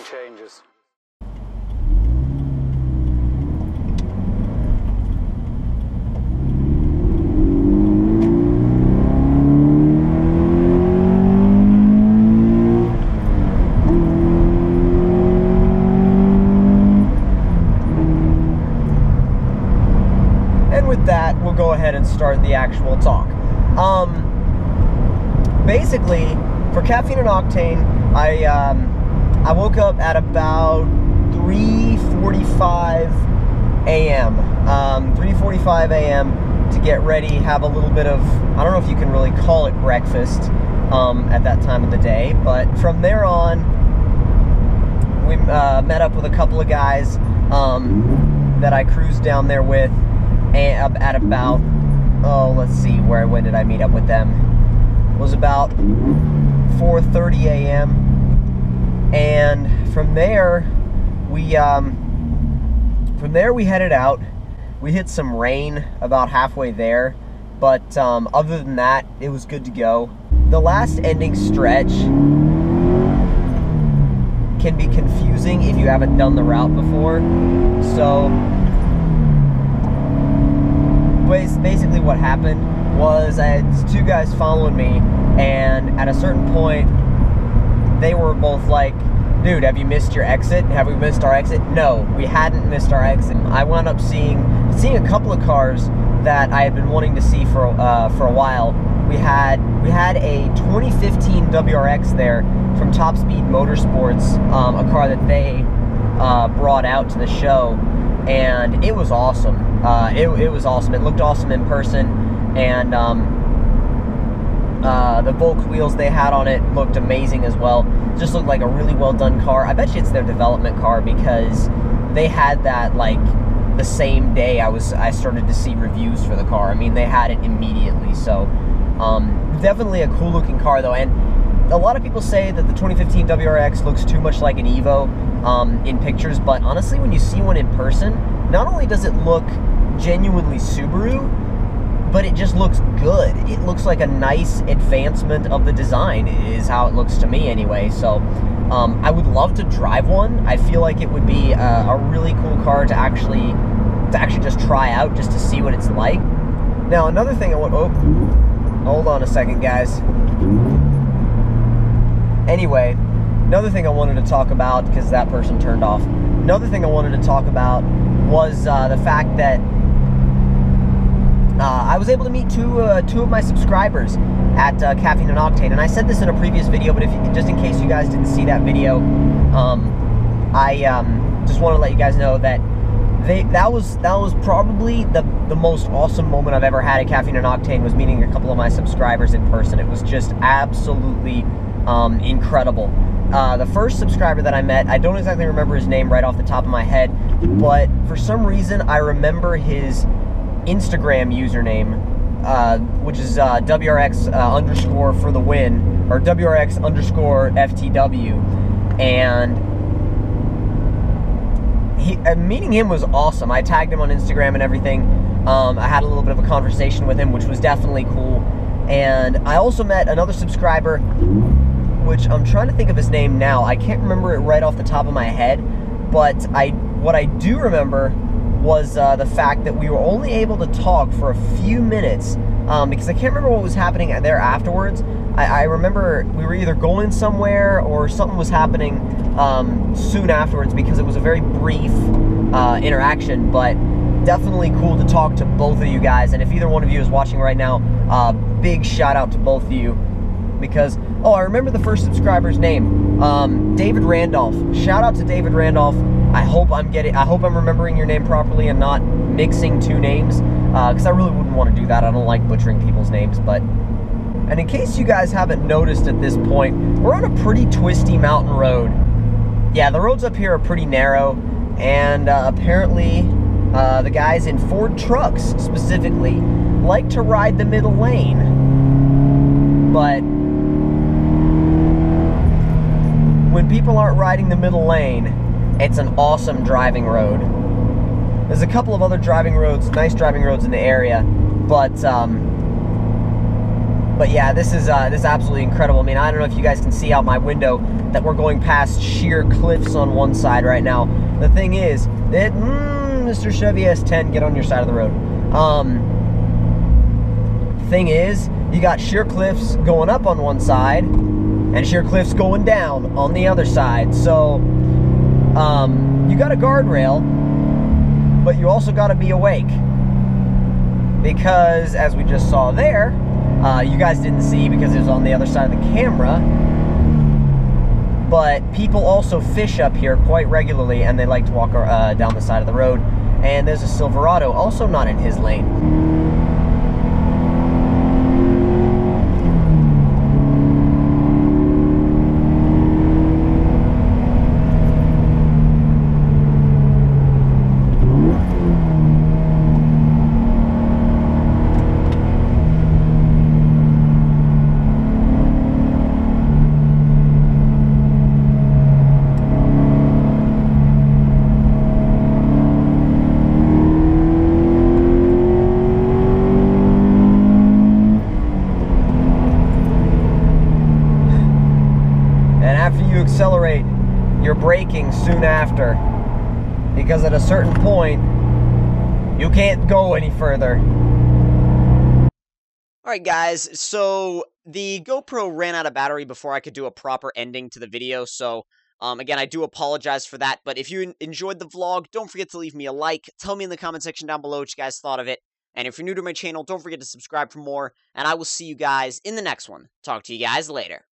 Changes. And with that, we'll go ahead and start the actual talk. Basically, for Caffeine and Octane, I woke up at about 3:45 a.m. 3:45 a.m. to get ready, have a little bit of, I don't know if you can really call it breakfast at that time of the day, but from there on, we met up with a couple of guys that I cruised down there with at about, let's see, when did I meet up with them? It was about 4:30 a.m. And from there we headed out. We hit some rain about halfway there, but other than that, it was good to go. The last ending stretch can be confusing if you haven't done the route before. So basically what happened was I had two guys following me, and at a certain point they were both like, dude, have you missed your exit? Have we missed our exit? No, we hadn't missed our exit. I wound up seeing a couple of cars that I had been wanting to see for a while. We had a 2015 WRX there from Top Speed Motorsports, a car that they brought out to the show, and it was awesome. It was awesome. It looked awesome in person, and the Volk wheels they had on it looked amazing as well. Just looked like a really well done car. I bet you it's their development car, because they had that like the same day I started to see reviews for the car. I mean, they had it immediately. So definitely a cool looking car though. And a lot of people say that the 2015 WRX looks too much like an Evo in pictures, but honestly, when you see one in person, not only does it look genuinely Subaru, but it just looks good. It looks like a nice advancement of the design, is how it looks to me anyway. So I would love to drive one. I feel like it would be a really cool car to actually just try out, just to see what it's like. Now another thing I want, hold on a second guys. Anyway, another thing I wanted to talk about, because that person turned off, another thing I wanted to talk about was the fact that I was able to meet two of my subscribers at Caffeine and Octane, and I said this in a previous video, but just in case you guys didn't see that video, I just want to let you guys know that that was probably the most awesome moment I've ever had at Caffeine and Octane, was meeting a couple of my subscribers in person. It was just absolutely incredible. The first subscriber that I met, I don't exactly remember his name right off the top of my head, but for some reason I remember his Instagram username, which is WRX underscore for the win, or WRX underscore FTW, and meeting him was awesome. I tagged him on Instagram and everything. I had a little bit of a conversation with him, which was definitely cool. And I also met another subscriber, which I'm trying to think of his name now. I can't remember it right off the top of my head, but what I do remember was the fact that we were only able to talk for a few minutes, because I can't remember what was happening there afterwards. I remember we were either going somewhere or something was happening soon afterwards, because it was a very brief interaction, but definitely cool to talk to both of you guys. And if either one of you is watching right now, big shout out to both of you, because Oh, I remember the first subscriber's name. David Randolph. Shout out to David Randolph. I hope I'm remembering your name properly and not mixing two names, because I really wouldn't want to do that. I don't like butchering people's names, but... And in case you guys haven't noticed at this point, we're on a pretty twisty mountain road. Yeah, the roads up here are pretty narrow, and apparently the guys in Ford trucks, specifically, like to ride the middle lane. But when people aren't riding the middle lane, it's an awesome driving road. There's a couple of other driving roads, nice driving roads in the area, but yeah, this is absolutely incredible. I mean, I don't know if you guys can see out my window that we're going past sheer cliffs on one side right now. The thing is, that Mr. Chevy S10, get on your side of the road. Thing is, you got sheer cliffs going up on one side, and sheer cliffs going down on the other side. So, you got a guardrail, but you also got to be awake. Because, as we just saw there, you guys didn't see because it was on the other side of the camera, but people also fish up here quite regularly, and they like to walk down the side of the road. And there's a Silverado, also not in his lane. Accelerate, you're braking soon after, because at a certain point you can't go any further. Alright guys, so the GoPro ran out of battery before I could do a proper ending to the video, so again, I do apologize for that, but if you enjoyed the vlog, don't forget to leave me a like, tell me in the comment section down below what you guys thought of it, and if you're new to my channel, don't forget to subscribe for more, and I will see you guys in the next one. Talk to you guys later.